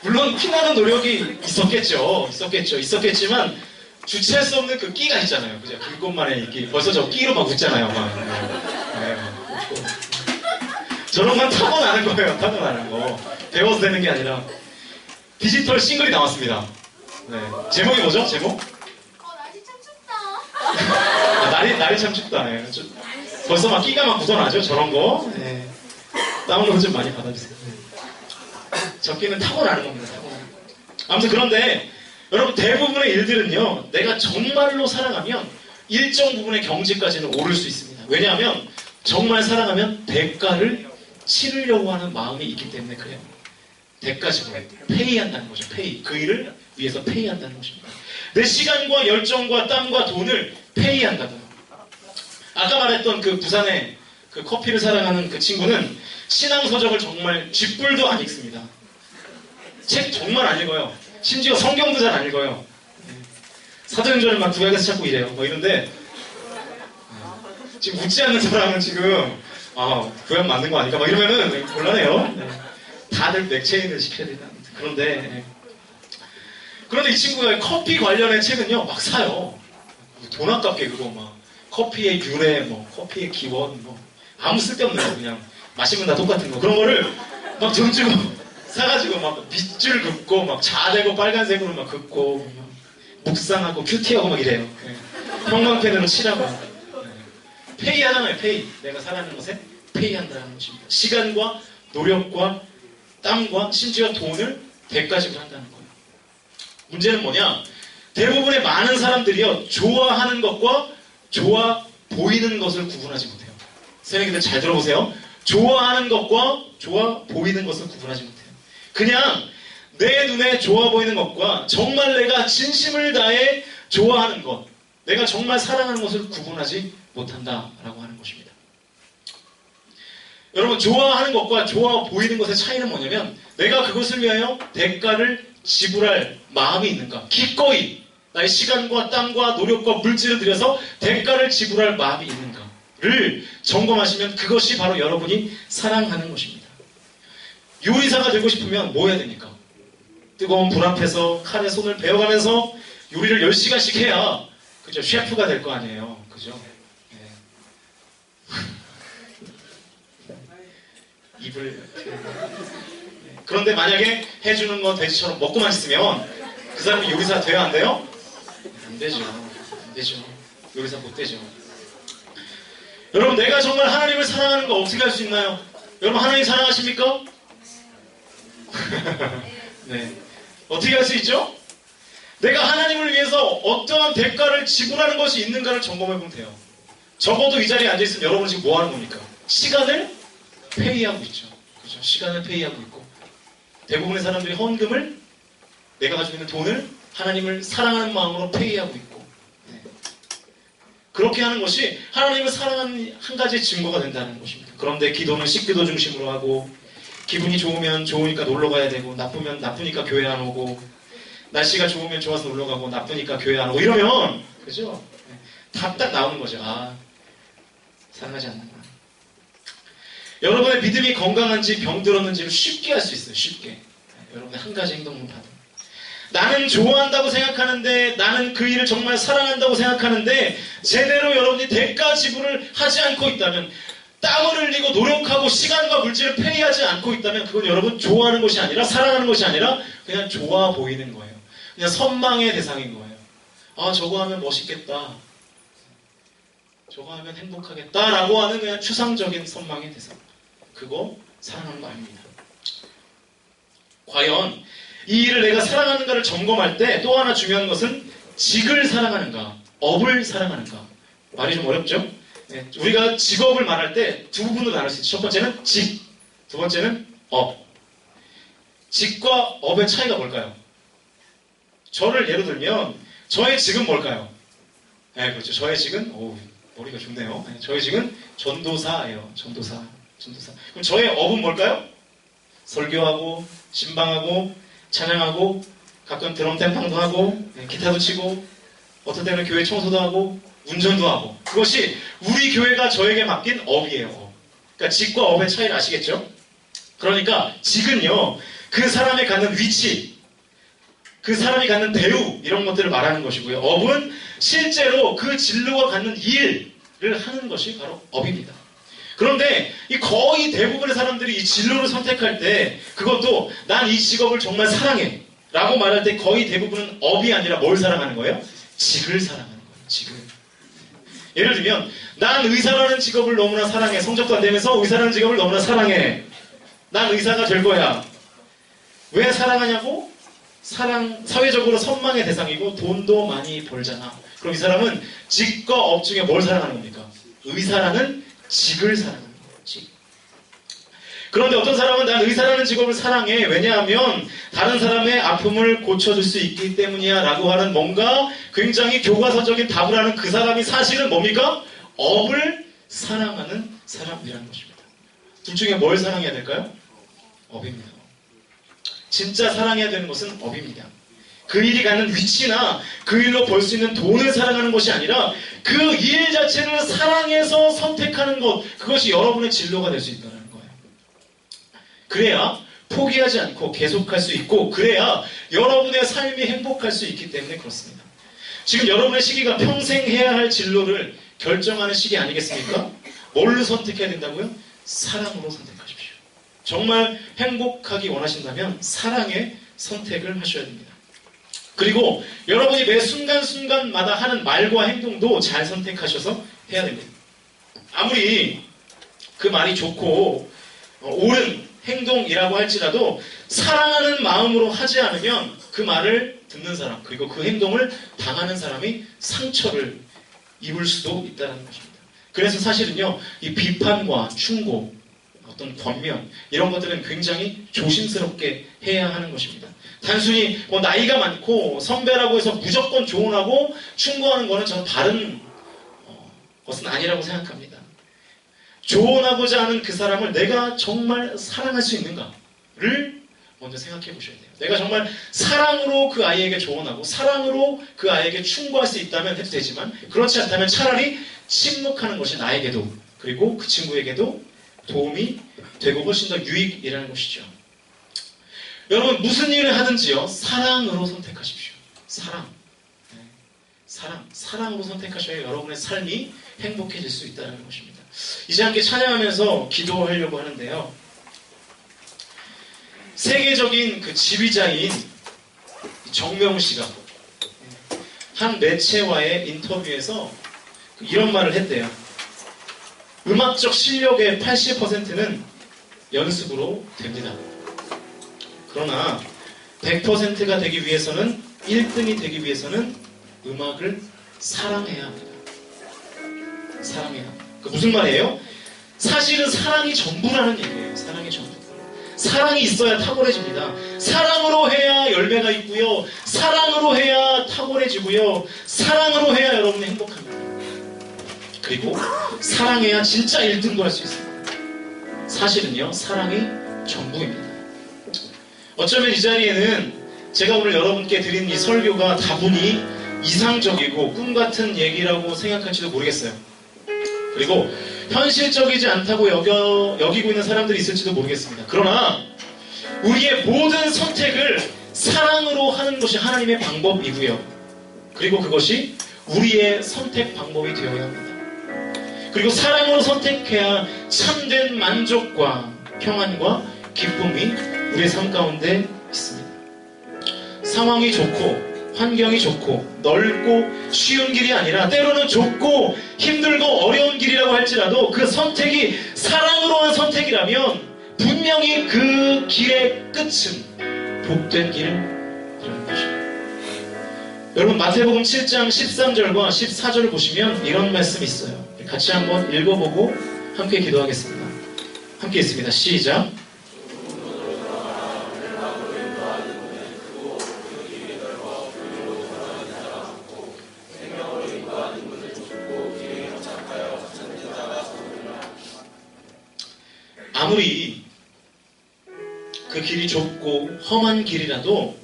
물론 피나는 노력이 있었겠지만 주체할 수 없는 그 끼가 있잖아요. 그죠? 김꽃만의 끼. 벌써 저 끼로 막 웃잖아요. 저런 건 타고나는 거예요. 타고나는 거. 배워서 되는 게 아니라. 디지털 싱글이 나왔습니다. 네. 제목이 뭐죠? 제목? 날씨 참 춥다. 날이 참 춥다. 네. 벌써 막 끼가 막 묻어나죠? 저런 거. 네. 다운로드 좀 많이 받아주세요. 네. 저 끼는 타고나는 겁니다. 타고나는. 아무튼 그런데 여러분 대부분의 일들은요. 내가 정말로 사랑하면 일정 부분의 경지까지는 오를 수 있습니다. 왜냐하면 정말 사랑하면 대가를 치르려고 하는 마음이 있기 때문에 그래요. 대가 지불, 페이한다는 거죠. 페이. 그 일을 위해서 페이한다는 것입니다. 내 시간과 열정과 땀과 돈을 페이한다고요. 아까 말했던 그 부산의 그 커피를 사랑하는 그 친구는 신앙서적을 정말 쥐뿔도 안 읽습니다. 책 정말 안 읽어요. 심지어 성경도 잘 안 읽어요. 사도행전을 막 구약에서 찾고 이래요. 뭐 이런데 지금 웃지 않는 사람은 지금 구약 맞는 거 아닐까? 막 이러면은 곤란해요. 다들 맥체인을 시켜야 된다. 그런데 이 친구가 커피 관련의 책은요 막 사요. 돈 아깝게 그거 막 커피의 유래, 뭐 커피의 기원, 뭐 아무 쓸데없는 거 그냥 마시면 다 똑같은 거 그런 거를 막 돈 주고 사가지고 막 빗줄 긋고 막 자대고 빨간색으로 막 긋고 묵상하고 큐티하고 막 이래요. 형광펜으로 칠하고 페이하잖아요. 페이. 내가 사랑하는 것에 페이한다는 것입니다. 시간과 노력과 땀과 심지어 돈을 대가지고 한다는 거예요. 문제는 뭐냐? 대부분의 많은 사람들이요 좋아하는 것과 좋아 보이는 것을 구분하지 못해요. 새내기들 잘 들어보세요. 좋아하는 것과 좋아 보이는 것을 구분하지 못해요. 그냥 내 눈에 좋아 보이는 것과 정말 내가 진심을 다해 좋아하는 것, 내가 정말 사랑하는 것을 구분하지 못한다라고 하는 것입니다. 여러분 좋아하는 것과 좋아 보이는 것의 차이는 뭐냐면 내가 그것을 위하여 대가를 지불할 마음이 있는가, 기꺼이 나의 시간과 땀과 노력과 물질을 들여서 대가를 지불할 마음이 있는가를 점검하시면 그것이 바로 여러분이 사랑하는 것입니다. 요리사가 되고 싶으면 뭐 해야 됩니까? 뜨거운 불 앞에서 칼에 손을 베어가면서 요리를 10시간씩 해야 그죠? 셰프가 될 거 아니에요. 그죠? 입을 그런데 만약에 해주는 거 돼지처럼 먹고만 있으면 그 사람이 요리사 돼야 안 돼요? 안 되죠. 요리사 못 되죠. 여러분 내가 정말 하나님을 사랑하는 거 어떻게 할 수 있나요? 여러분 하나님 사랑하십니까? 네. 어떻게 할 수 있죠? 내가 하나님을 위해서 어떠한 대가를 지불하는 것이 있는가를 점검해보면 돼요. 적어도 이 자리에 앉아있으면 여러분 지금 뭐 하는 겁니까? 시간을 페이하고 있죠. 그죠? 시간을 페이하고 있고 대부분의 사람들이 헌금을 내가 가지고 있는 돈을 하나님을 사랑하는 마음으로 페이하고 있고 그렇게 하는 것이 하나님을 사랑하는 한 가지 증거가 된다는 것입니다. 그런데 기도는 식기도 중심으로 하고 기분이 좋으면 좋으니까 놀러 가야 되고 나쁘면 나쁘니까 교회 안 오고 날씨가 좋으면 좋아서 놀러 가고 나쁘니까 교회 안 오고 이러면 그죠? 답 딱 나오는 거죠. 사랑하지 않는구나. 여러분의 믿음이 건강한지 병들었는지를 쉽게 알 수 있어요. 쉽게. 여러분의 한 가지 행동만 봐도. 나는 좋아한다고 생각하는데, 나는 그 일을 정말 사랑한다고 생각하는데 제대로 여러분이 대가 지불을 하지 않고 있다면, 땀을 흘리고 노력하고 시간과 물질을 페이하지 않고 있다면, 그건 여러분 좋아하는 것이 아니라, 사랑하는 것이 아니라 그냥 좋아 보이는 거예요. 그냥 선망의 대상인 거예요. 아, 저거 하면 멋있겠다, 저거 하면 행복하겠다 라고 하는 그냥 추상적인 선망의 대상. 그거 사랑하는 거 아닙니다. 과연 이 일을 내가 사랑하는가를 점검할 때 또 하나 중요한 것은 직을 사랑하는가, 업을 사랑하는가. 말이 좀 어렵죠? 네, 우리가 직업을 말할 때 두 부분으로 나눌 수 있죠. 첫 번째는 직, 두 번째는 업. 직과 업의 차이가 뭘까요? 저를 예로 들면 저의 직은 뭘까요? 네, 그렇죠. 저의 직은, 머리가 좋네요. 네, 저의 직은 전도사예요. 전도사. 그럼 저의 업은 뭘까요? 설교하고, 신방하고, 찬양하고, 가끔 드럼 땜빵도 하고, 기타도 치고, 어떨 때는 교회 청소도 하고, 운전도 하고. 그것이 우리 교회가 저에게 맡긴 업이에요. 그러니까 직과 업의 차이를 아시겠죠? 그러니까 직은요, 그 사람이 갖는 위치, 그 사람이 갖는 대우, 이런 것들을 말하는 것이고요. 업은 실제로 그 진로가 갖는 일을 하는 것이 바로 업입니다. 그런데 이 거의 대부분의 사람들이 이 진로를 선택할 때, 그것도 난 이 직업을 정말 사랑해 라고 말할 때 거의 대부분은 업이 아니라 뭘 사랑하는 거예요? 직을 사랑하는 거예요. 직을. 예를 들면 난 의사라는 직업을 너무나 사랑해. 성적도 안 되면서 의사라는 직업을 너무나 사랑해. 난 의사가 될 거야. 왜 사랑하냐고? 사회적으로 선망의 대상이고 돈도 많이 벌잖아. 그럼 이 사람은 직과 업 중에 뭘 사랑하는 겁니까? 의사라는 직을 사랑하는 거예요. 직. 그런데 어떤 사람은 난 의사라는 직업을 사랑해. 왜냐하면 다른 사람의 아픔을 고쳐줄 수 있기 때문이야 라고 하는 뭔가 굉장히 교과서적인 답을 하는 그 사람이 사실은 뭡니까? 업을 사랑하는 사람이라는 것입니다. 둘 중에 뭘 사랑해야 될까요? 업입니다. 진짜 사랑해야 되는 것은 업입니다. 그 일이 갖는 위치나 그 일로 벌 수 있는 돈을 사랑하는 것이 아니라 그 일 자체를 사랑해서 선택하는 것, 그것이 여러분의 진로가 될 수 있다는 거예요. 그래야 포기하지 않고 계속할 수 있고, 그래야 여러분의 삶이 행복할 수 있기 때문에 그렇습니다. 지금 여러분의 시기가 평생 해야 할 진로를 결정하는 시기 아니겠습니까? 뭘로 선택해야 된다고요? 사랑으로 선택하십시오. 정말 행복하기 원하신다면 사랑의 선택을 하셔야 됩니다. 그리고 여러분이 매 순간순간마다 하는 말과 행동도 잘 선택하셔서 해야 됩니다. 아무리 그 말이 좋고 옳은 행동이라고 할지라도 사랑하는 마음으로 하지 않으면 그 말을 듣는 사람, 그리고 그 행동을 당하는 사람이 상처를 입을 수도 있다는 것입니다. 그래서 사실은요, 이 비판과 충고, 어떤 권면, 이런 것들은 굉장히 조심스럽게 해야 하는 것입니다. 단순히 나이가 많고 선배라고 해서 무조건 조언하고 충고하는 것은 저는 바른 것은 아니라고 생각합니다. 조언하고자 하는 그 사람을 내가 정말 사랑할 수 있는가를 먼저 생각해 보셔야 돼요. 내가 정말 사랑으로 그 아이에게 조언하고 사랑으로 그 아이에게 충고할 수 있다면 해도 되지만, 그렇지 않다면 차라리 침묵하는 것이 나에게도 그리고 그 친구에게도 도움이 되고 훨씬 더 유익이라는 것이죠. 여러분, 무슨 일을 하든지요, 사랑으로 선택하십시오. 사랑. 네. 사랑으로 선택하셔야 여러분의 삶이 행복해질 수 있다는 것입니다. 이제 함께 찬양하면서 기도하려고 하는데요. 세계적인 그 지휘자인 정명훈 씨가 한 매체와의 인터뷰에서 이런 말을 했대요. 음악적 실력의 80%는 연습으로 됩니다. 그러나 100%가 되기 위해서는, 1등이 되기 위해서는 음악을 사랑해야 합니다. 사랑해야 합니다. 그 무슨 말이에요? 사실은 사랑이 전부라는 얘기예요. 사랑이 전부. 사랑이 있어야 탁월해집니다. 사랑으로 해야 열매가 있고요. 사랑으로 해야 탁월해지고요. 사랑으로 해야 여러분이 행복합니다. 그리고 사랑해야 진짜 1등도 할 수 있습니다. 사실은요, 사랑이 전부입니다. 어쩌면 이 자리에는 제가 오늘 여러분께 드린 이 설교가 다분히 이상적이고 꿈같은 얘기라고 생각할지도 모르겠어요. 그리고 현실적이지 않다고 여기고 있는 사람들이 있을지도 모르겠습니다. 그러나 우리의 모든 선택을 사랑으로 하는 것이 하나님의 방법이고요. 그리고 그것이 우리의 선택 방법이 되어야 합니다. 그리고 사랑으로 선택해야 참된 만족과 평안과 기쁨이 우리의 삶 가운데 있습니다. 상황이 좋고 환경이 좋고 넓고 쉬운 길이 아니라 때로는 좁고 힘들고 어려운 길이라고 할지라도 그 선택이 사랑으로 한 선택이라면 분명히 그 길의 끝은 복된 길이라는 것입니다. 여러분 마태복음 7장 13절과 14절을 보시면 이런 말씀이 있어요. 같이 한번 읽어보고 함께 기도하겠습니다. 함께 있습니다. 시작. 아무리 그 길이 좁고 험한 길이라도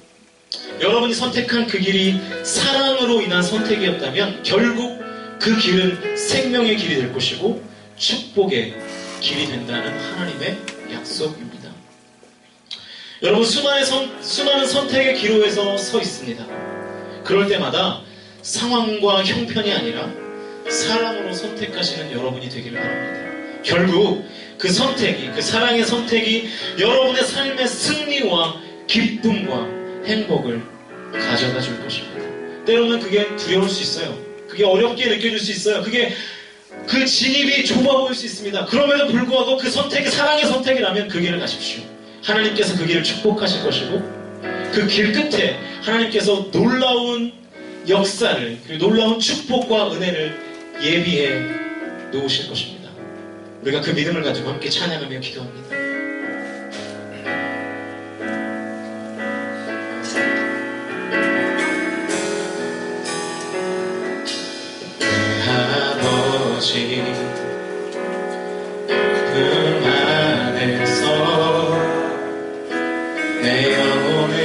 여러분이 선택한 그 길이 사랑으로 인한 선택이었다면 결국 그 길은 생명의 길이 될 것이고 축복의 길이 된다는 하나님의 약속입니다. 여러분 수많은 선택의 기로에서 서 있습니다. 그럴 때마다 상황과 형편이 아니라 사랑으로 선택하시는 여러분이 되기를 바랍니다. 결국 그 선택이, 그 사랑의 선택이 여러분의 삶의 승리와 기쁨과 행복을 가져다 줄 것입니다. 때로는 그게 두려울 수 있어요. 그게 어렵게 느껴질 수 있어요. 그게 그 진입이 좁아 보일 수 있습니다. 그럼에도 불구하고 그 선택이 사랑의 선택이라면 그 길을 가십시오. 하나님께서 그 길을 축복하실 것이고 그 길 끝에 하나님께서 놀라운 역사를 그리고 놀라운 축복과 은혜를 예비해 놓으실 것입니다. 우리가 그 믿음을 가지고 함께 찬양하며 기도합니다. 내 아버지 그 안에서 내 영혼은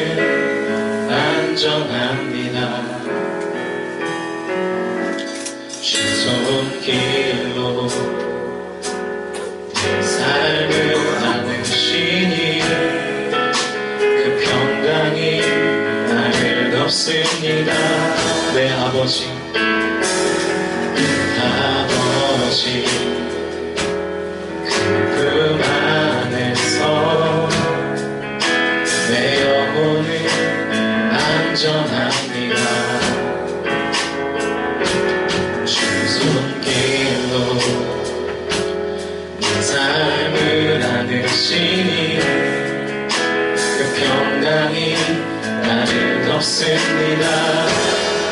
안전합니다. 주 손길로 삶을 나누시니 그 평강이 나를 덮습니다. 내 아버지 그 안에서 내 영혼은 안전합니다. 주 손길로 삶을 나누시니 그 평강이 나를 덮습니다.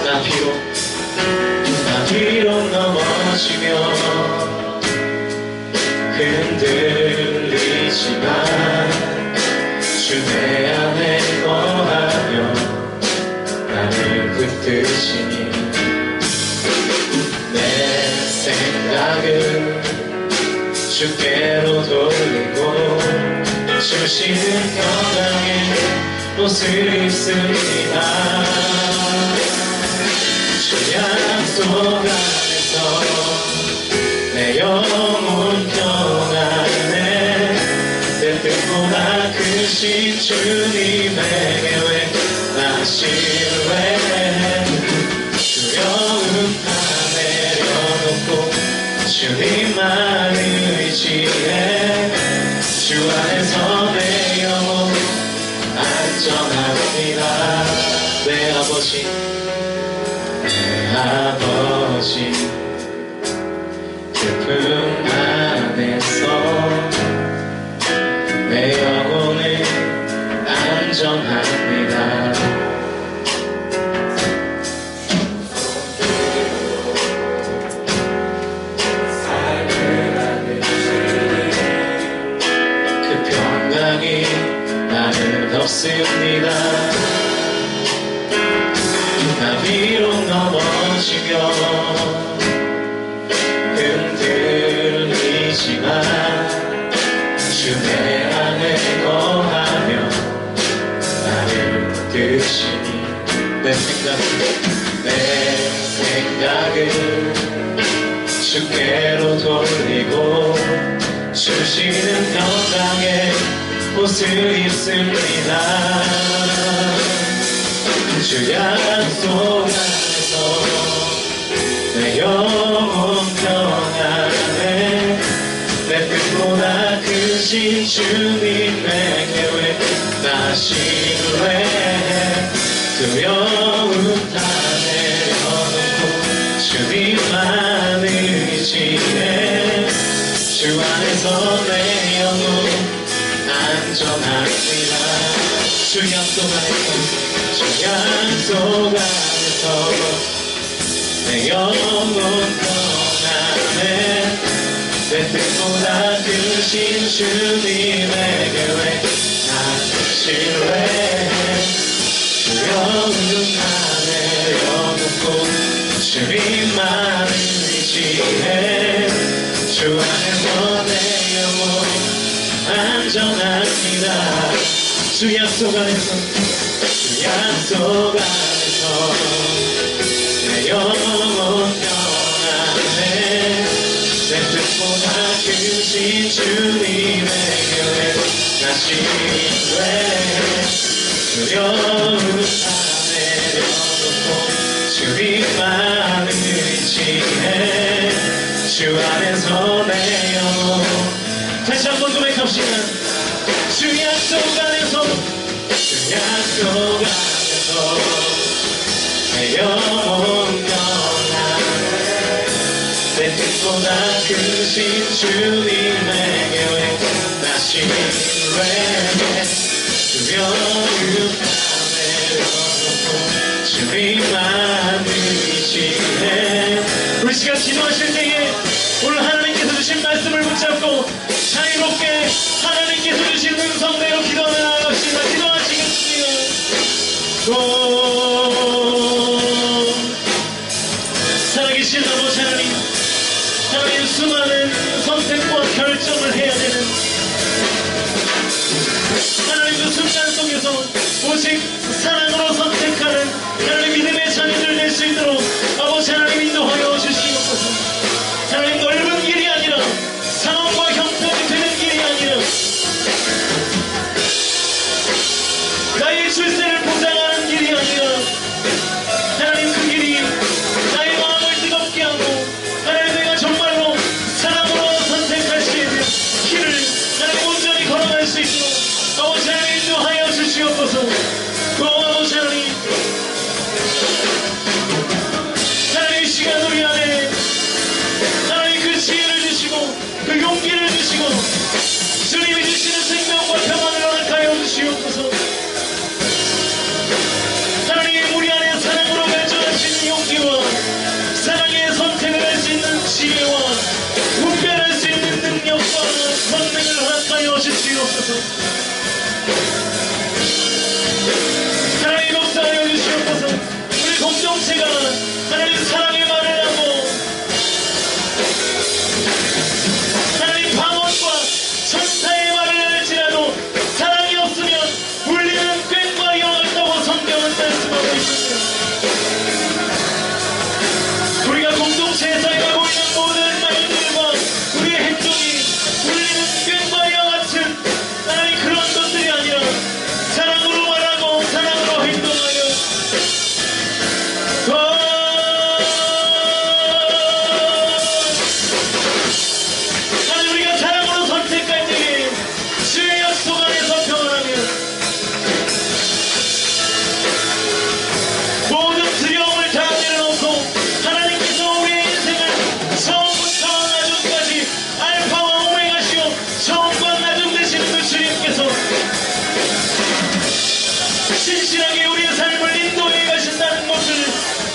나 비록 넘어지며 흔들리지만 주 내 안에 거하며 나를 붙드시니 내 생각을 주께로 돌리고 주시는 평강의 옷을 입습니다. 주 약속 안에서 내 영혼 평안해 내 뜻보다 크신 주님에게 왜 나 신뢰해 두려움 다 내려놓고 주님만 의지해 주 안에서 내 영혼 안전합니다. 내 아버지 그 품 안에서 내 영혼은 안전합니다. 그 평강이 나를 덮습니다. 나 비록 넘어지며 흔들리지만 주 내 안에 거하며 나를 붙드시니 내 생각을 주께로 돌리고 주시는 평강의 옷을 입습니다. 주 약속 안에서 내 영혼 평안해 내 뜻보다 크신 주님의 계획 다시 노래해 두려움 다 내려놓고 주님만 의지해 주 안에서 내 영혼 안전합니다 주 약속 안에서 주 약속 안에서 내 영혼 평안해 내 뜻보다 크신 주님의 계획 나 신뢰해 두려움 다 내려놓고 주님만 의지해 주 안에서 내 영혼 안전합니다 주 약속 안에서 주 약속 안에서 내 영혼 평안해 내 뜻보다 크신 주님의 계획 나 신뢰해 두려움 다 내려놓고 주님만 의지해 주 안에서 내 영혼 다시 한번 고백합시다 주 약속 안에서 주 약속 안에서 내 영혼 평안해 내 뜻보다 크신 주님의 계획 나 신뢰해 두려움 다 내려놓고 주님만 의지해 우리 시간 기도하실 때에 오늘 하나님께서 주신 말씀을 붙잡고 자유롭게 하나님께서 주신 음성대로 기도하시다 기도하시겠습니다 살아계신 아버지 하나님 하나님 수많은 선택과 결정을 해야 되는 하나님 그 순간 속에서 오직 사랑으로 선택하는 하나님 믿음의 자녀들 될 수 있도록 아버지 하나님 인도하여 주시옵소서 하나님 넓은 길이 아니라 상황과 형편이 되는 길이 아니라 나의 출세를 보장하는 길이 아니라 하나님 그 길이 나의 마음을 뜨겁게 하고 하나님 내가 정말로 사랑으로 선택할 수 있는 길을 하나님 온전히 걸어갈 수 있도록 아버지 하나님 인도하여 주시옵소서 아버지 하나님 하나님 이 시간 우리 안에 하나님 그 지혜를 주시고 그 용기를 주시고 주님이 주시는 생명과 평안을 허락하여 주시옵소서 하나님 우리 안에 사랑으로 결정할 수 있는 용기와 사랑의 선택을 할 수 있는 지혜와 분별할 수 있는 능력과 권능을 허락하여 주시옵소서 하나님 역사하여 주시옵소서 우리 공동체가 하나님 사랑의 말을 하고 하나님 방언과 천사의 말을 할지라도 사랑이 없으면 울리는 꽹과 영화다고 성경은 말씀하고 있습니다 우리가 공동체에서 행하고 있는 모든 말들과 우리의 행동이 울리는 꽹과 영화 같은 하나님 그런 것들이 아니라 사랑으로 말하고 사랑으로 행동하여 하나님 우리가 사랑으로 선택할 때에 주의 약속 안에서 평안하며 모든 두려움을 다 내려놓고 하나님께서 우리의 인생을 처음부터 나중까지 알파와 오메가시오 처음과 나중 되시는 그 주님께서 신실하게 우리의 삶을 인도해 가신다는 것을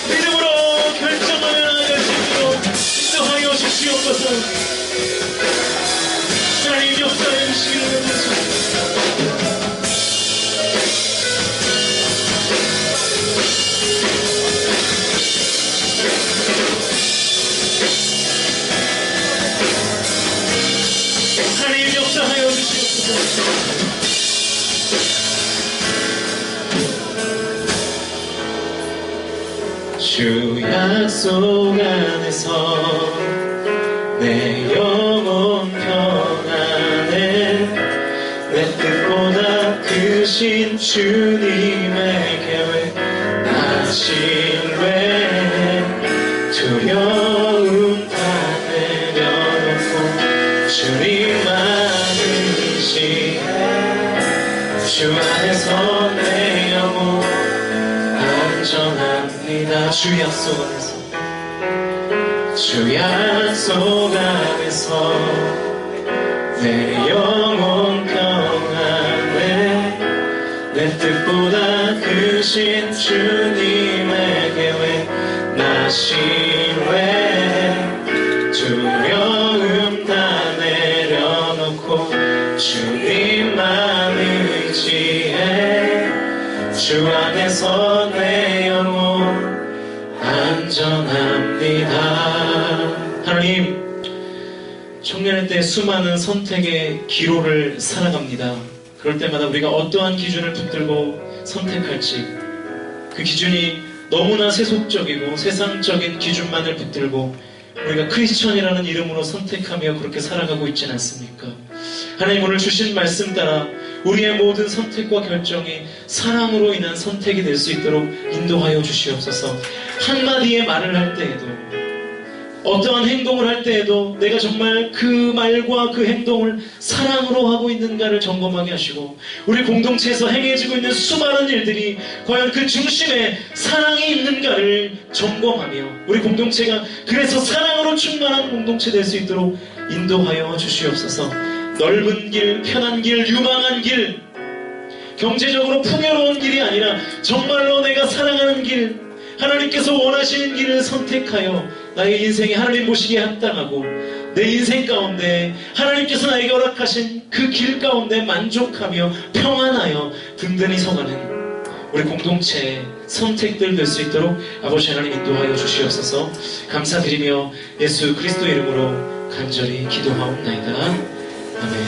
믿음으로 결정하며 나아갈 수 있도록 인도하여 주시옵소서 하나님 역사해 주시기를 원하십니다 하나님 역사하여 주시옵소서 주 약속 안에서 내 영혼 평안해 내 뜻보다 크신 주님의 계획 신뢰 두려움 다 내려놓고 주님만 의지해 주 안에서 내 영혼 안전합니다. 주 약속 안에서 주 약속 안에서 내 영혼 평안해 내 뜻보다 크신 주님의 계획 나 신뢰 두려움 다 내려놓고 주님만 의지해 주 안에서 내 영혼 안전합니다. 하나님, 청년의 때 수많은 선택의 기로를 살아갑니다. 그럴 때마다 우리가 어떠한 기준을 붙들고 선택할지 그 기준이 너무나 세속적이고 세상적인 기준만을 붙들고 우리가 크리스천이라는 이름으로 선택하며 그렇게 살아가고 있지는 않습니까? 하나님, 오늘 주신 말씀 따라 우리의 모든 선택과 결정이 사랑으로 인한 선택이 될 수 있도록 인도하여 주시옵소서. 한마디의 말을 할 때에도 어떠한 행동을 할 때에도 내가 정말 그 말과 그 행동을 사랑으로 하고 있는가를 점검하게 하시고 우리 공동체에서 행해지고 있는 수많은 일들이 과연 그 중심에 사랑이 있는가를 점검하며 우리 공동체가 그래서 사랑으로 충만한 공동체 될 수 있도록 인도하여 주시옵소서. 넓은 길, 편한 길, 유망한 길, 경제적으로 풍요로운 길이 아니라 정말로 내가 사랑하는 길, 하나님께서 원하시는 길을 선택하여 나의 인생에 하나님 보시기에 합당하고 내 인생 가운데 하나님께서 나에게 허락하신 그 길 가운데 만족하며 평안하여 든든히 서가는 우리 공동체의 선택들 될 수 있도록 아버지 하나님 인도하여 주시옵소서. 감사드리며 예수 그리스도 이름으로 간절히 기도하옵나이다. 아멘.